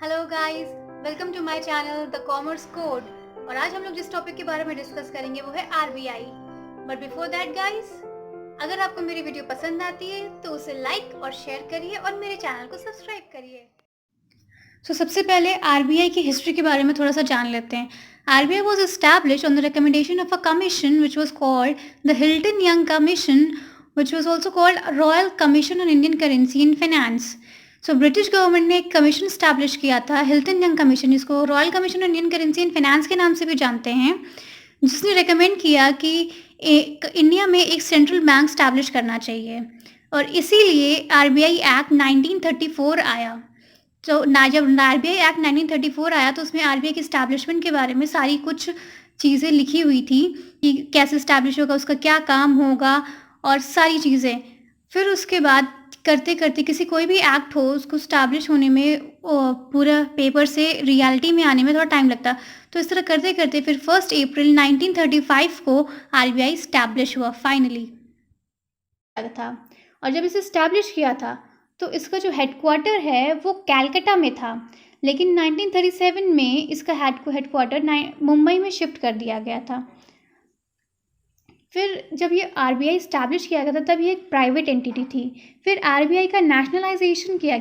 Hello guys, welcome to my channel the commerce code. और आज हम लोग जिस टॉपिक के बारे में डिस्कस करेंगे वो है RBI. But before that guys, अगर आपको मेरी वीडियो पसंद आती है तो उसे लाइक और शेयर करिए और मेरे चैनल को सब्सक्राइब करिए। सबसे पहले आरबीआई की हिस्ट्री के बारे में थोड़ा सा जान लेते हैं। RBI was established on the recommendation of a commission which was called the Hilton young commission, which was also called royal commission on Indian currency and finance. British government ने एक कमीशन स्टैब्लिश किया था, Hilton young commission, जिसको royal commission on Indian currency and finance के नाम से भी जानते हैं, जिसने रिकमेंड किया कि इंडिया में एक सेंट्रल बैंक स्टैब्लिश करना चाहिए। और इसीलिए आरबीआई एक्ट 1934 आया। जब आरबीआई एक्ट 1934 आया तो उसमें आरबीआई के इस्टेब्लिशमेंट के बारे में सारी कुछ चीज़ें लिखी हुई थी कि कैसे इस्टेब्लिश होगा, उसका क्या काम होगा और सारी चीज़ें। फिर उसके बाद करते करते कोई भी एक्ट हो उसको स्टैब्लिश होने में पूरा पेपर से रियलिटी में आने में थोड़ा टाइम लगता। तो इस तरह करते करते फिर 1 अप्रैल 1935 को आरबीआई स्टैब्लिश हुआ फाइनली था। और जब इसे स्टैब्लिश किया था तो इसका जो हेडक्वार्टर है वो कैलकाटा में था, लेकिन 1937 में इसका हेडक्वार्टर मुंबई में शिफ्ट कर दिया गया था। फिर जब ये आरबीआई स्टैब्लिश किया गया था तब ये एक प्राइवेट एंटिटी थी। फिर आरबीआई का नेशनलाइजेशन किया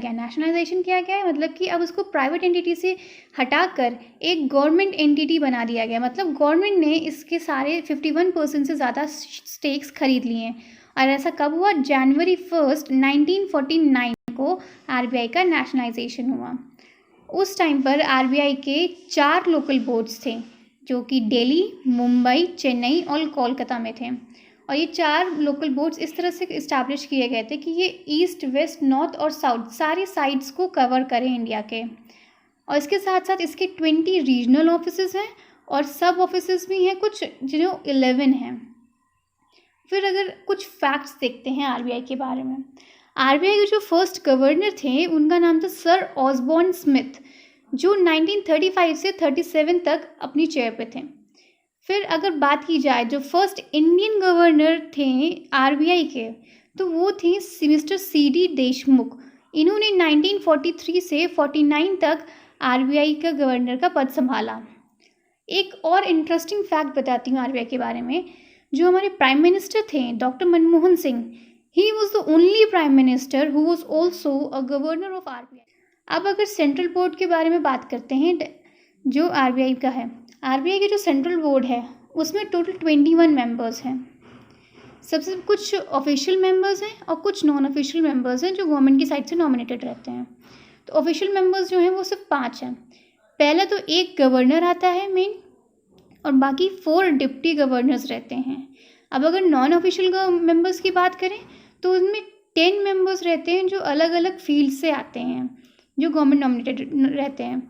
गया मतलब कि अब उसको प्राइवेट एंटिटी से हटाकर एक गवर्नमेंट एंटिटी बना दिया गया। मतलब गवर्नमेंट ने इसके सारे 51% से ज़्यादा स्टेक्स खरीद लिए हैं। और ऐसा कब हुआ? जनवरी 1, 1949 को आरबीआई का नेशनलाइजेशन हुआ। उस टाइम पर आरबीआई के 4 लोकल बोर्ड्स थे जो कि दिल्ली, मुंबई, चेन्नई और कोलकाता में थे। और ये 4 लोकल बोर्ड्स इस तरह से इस्टेब्लिश किए गए थे कि ये ईस्ट, वेस्ट, नॉर्थ और साउथ सारे साइड्स को कवर करें इंडिया के। और इसके साथ साथ इसके 20 रीजनल ऑफिसेज हैं और सब ऑफिसेज भी हैं कुछ, जो 11 हैं। फिर अगर कुछ फैक्ट्स देखते हैं आरबीआई के बारे में। आरबीआई के जो फर्स्ट गवर्नर थे उनका नाम था सर ऑसबॉर्न स्मिथ, जो 1935 से 37 तक अपनी चेयर पे थे। फिर अगर बात की जाए जो फर्स्ट इंडियन गवर्नर थे आरबीआई के, तो वो थे मिस्टर सीडी देशमुख। इन्होंने 1943 से 49 तक आरबीआई का गवर्नर का पद संभाला। एक और इंटरेस्टिंग फैक्ट बताती हूँ आरबीआई के बारे में। जो हमारे प्राइम मिनिस्टर थे doctor Manmohan Singh, he was the only prime minister who was also a governor of RBI. अब अगर सेंट्रल बोर्ड के बारे में बात करते हैं जो आरबीआई का है, आरबीआई के जो सेंट्रल बोर्ड है उसमें टोटल 21 मेंबर्स हैं। सबसे कुछ ऑफिशियल मेंबर्स हैं और कुछ नॉन ऑफिशियल मेंबर्स हैं जो गवर्नमेंट की साइड से नॉमिनेटेड रहते हैं। तो ऑफिशियल मेंबर्स जो हैं वो सिर्फ 5 हैं। पहला तो एक गवर्नर आता है मेन, और बाकी 4 डिप्टी गवर्नर्स रहते हैं। अब अगर नॉन ऑफिशियल मेंबर्स की बात करें तो उनमें 10 मेंबर्स रहते हैं जो अलग अलग फील्ड से आते हैं, जो गवर्नमेंट नॉमिनेटेड रहते हैं।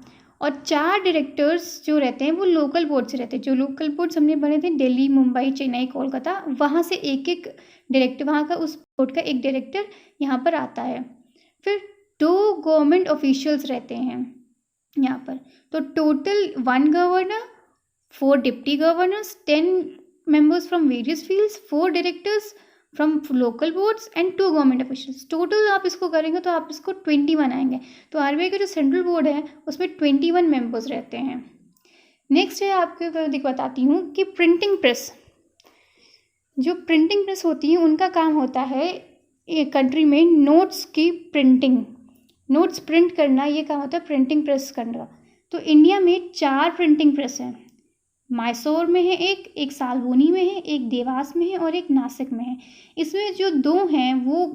और 4 डायरेक्टर्स जो रहते हैं वो लोकल बोर्ड से रहते हैं। जो लोकल बोर्ड्स हमने बने थे दिल्ली, मुंबई, चेन्नई, कोलकाता, वहाँ से एक एक डायरेक्टर, वहाँ का उस बोर्ड का एक डायरेक्टर यहाँ पर आता है। फिर 2 गवर्नमेंट ऑफिशियल्स रहते हैं यहाँ पर। तो total 1 governor, 4 deputy governors, 10 members from various fields, 4 directors from local boards and 2 government officials. Total आप इसको करेंगे तो आप इसको 21 आएंगे। तो आरबीआई का जो सेंट्रल बोर्ड है उसमें 21 मेंबर्स रहते हैं। नेक्स्ट है आपको बताती हूँ कि प्रिंटिंग प्रेस। जो प्रिंटिंग प्रेस होती है उनका काम होता है कंट्री में नोट्स की प्रिंटिंग, नोट्स प्रिंट करना, ये काम होता है प्रिंटिंग प्रेस करना। तो इंडिया में 4 प्रिंटिंग प्रेस हैं। मैसूर में है एक सालबोनी में है, एक देवास में है और एक नासिक में है। इसमें जो 2 हैं वो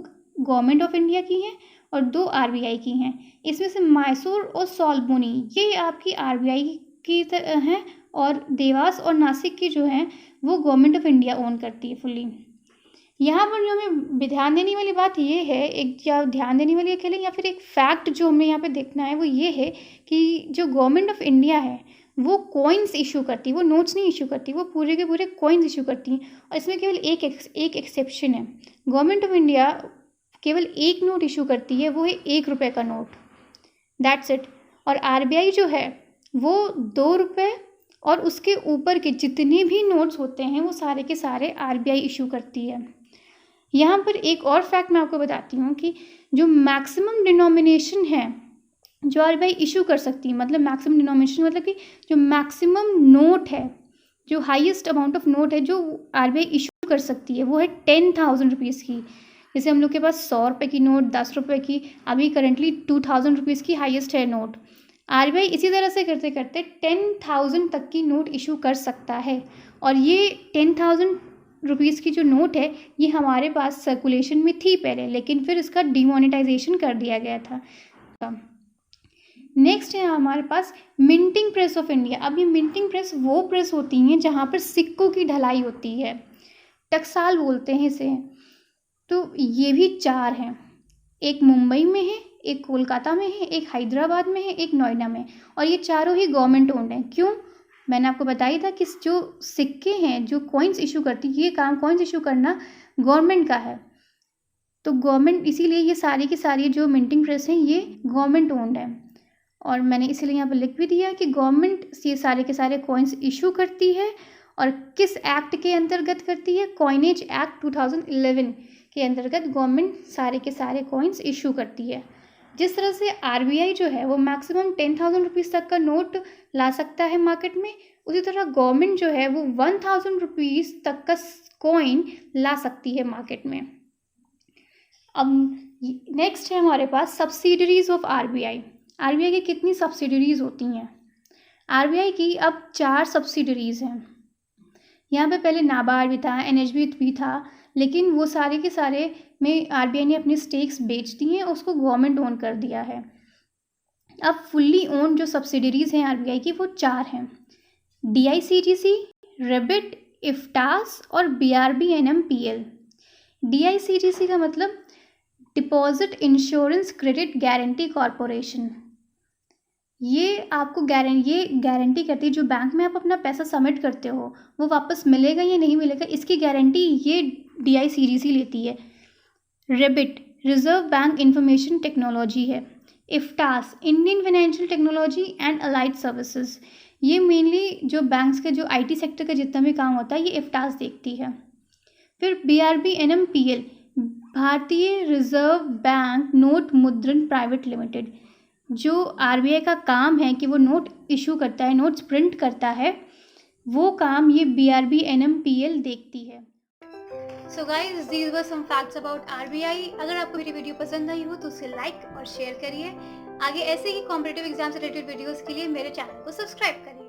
गवर्नमेंट ऑफ इंडिया की हैं और 2 आरबीआई की हैं। इसमें से मैसूर और सालबोनी ये आपकी आरबीआई की हैं, और देवास और नासिक की जो हैं वो गवर्नमेंट ऑफ इंडिया ओन करती है फुल्ली। यहाँ पर जो हमें ध्यान देने वाली बात ये है, एक या ध्यान देने वाली कह लें या फिर एक फैक्ट जो हमें यहाँ पे देखना है वो ये है कि जो गवर्नमेंट ऑफ इंडिया है वो कॉइन्स इशू करती है, वो नोट्स नहीं इशू करती, वो पूरे के पूरे कॉइन्स इशू करती हैं। और इसमें केवल एक एक्सेप्शन है। गवर्नमेंट ऑफ इंडिया केवल एक नोट इशू करती है, वो है 1 रुपये का नोट, दैट्स इट। और आरबीआई जो है वो 2 रुपये और उसके ऊपर के जितने भी नोट्स होते हैं वो सारे के सारे आरबीआई इशू करती है। यहाँ पर एक और फैक्ट मैं आपको बताती हूँ कि जो मैक्सिमम डिनोमिनेशन है जो आरबीआई इशू कर सकती है, मतलब मैक्सिमम डिनोमिनेशन, मतलब कि जो मैक्सिमम नोट है, जो हाईएस्ट अमाउंट ऑफ नोट है जो आरबीआई इशू कर सकती है, वो है 10,000 रुपीज़ की। जैसे हम लोग के पास 100 रुपये की नोट, 10 रुपये की, अभी करंटली 2,000 रुपीज़ की हाईएस्ट है नोट। आरबीआई इसी तरह से करते करते 10,000 तक की नोट इशू कर सकता है। और ये 10,000 रुपीज़ की जो नोट है, ये हमारे पास सर्कुलेशन में थी पहले, लेकिन फिर इसका डिमोनेटाइजेशन कर दिया गया था। नेक्स्ट है हमारे पास मिंटिंग प्रेस ऑफ इंडिया। अब ये मिंटिंग प्रेस वो प्रेस होती हैं जहाँ पर सिक्कों की ढलाई होती है, टकसाल बोलते हैं इसे। तो ये भी 4 हैं, एक मुंबई में है, एक कोलकाता में है, एक हैदराबाद में है, एक नोएडा में। और ये चारों ही गवर्नमेंट ओन्ड हैं। क्यों? मैंने आपको बताया था कि जो सिक्के हैं, जो कॉइन्स इशू करती, ये काम कॉइन्स इशू करना गवर्नमेंट का है। तो गवर्नमेंट, इसीलिए ये सारी की सारी जो मिंटिंग प्रेस हैं ये गवर्नमेंट ओन्ड है। और मैंने इसीलिए यहाँ पर लिख भी दिया कि गवर्नमेंट ये सारे के सारे कॉइन्स इशू करती है। और किस एक्ट के अंतर्गत करती है? कॉइनेज एक्ट 2011 के अंतर्गत गवर्नमेंट सारे के सारे कॉइन्स इशू करती है। जिस तरह से आरबीआई जो है वो मैक्सिमम 10,000 रुपीज़ तक का नोट ला सकता है मार्केट में, उसी तरह गवर्नमेंट जो है वो 1,000 रुपीज़ तक का कॉइन ला सकती है मार्केट में। अब नेक्स्ट है हमारे पास सब्सिडरीज ऑफ आरबीआई। आरबीआई की कितनी सब्सिडरीज होती हैं? आरबीआई की अब 4 सब्सिडरीज हैं। यहाँ पे पहले नाबार्ड भी था, एनएचबी भी था, लेकिन वो सारे के सारे में आरबीआई ने अपनी स्टेक्स बेच दी हैं, उसको गवर्नमेंट ओन कर दिया है। अब फुल्ली ओन जो सब्सिडरीज हैं आरबीआई की वो 4 हैं, डीआईसीजीसी, रेबिट, इफ्टास और बीआरबीएनएमपीएल। डीआईसीजीसी का मतलब deposit insurance credit guarantee corporation. ये आपको ये गारंटी करती है, जो बैंक में आप अपना पैसा सबमिट करते हो वो वापस मिलेगा या नहीं मिलेगा, इसकी गारंटी ये डीआईसीजीसी लेती है। ReBIT reserve bank information technology है। IFTAS Indian financial technology and allied services. ये मेनली जो बैंक्स के जो आईटी सेक्टर का जितना भी काम होता है ये इफ्टास देखती है। फिर बीआरबीएनएमपीएल भारतीय रिजर्व बैंक नोट मुद्रण प्राइवेट लिमिटेड। जो आरबीआई का काम है कि वो नोट इशू करता है, नोट्स प्रिंट करता है, वो काम ये बीआरबीएनएमपीएल देखती है। So guys, these were some facts about RBI. अगर आपको मेरी वीडियो पसंद आई हो तो उसे लाइक और शेयर करिए। आगे ऐसे ही कॉम्पिटिटिव एग्जाम से रिलेटेड वीडियोस के लिए मेरे चैनल को सब्सक्राइब करिए।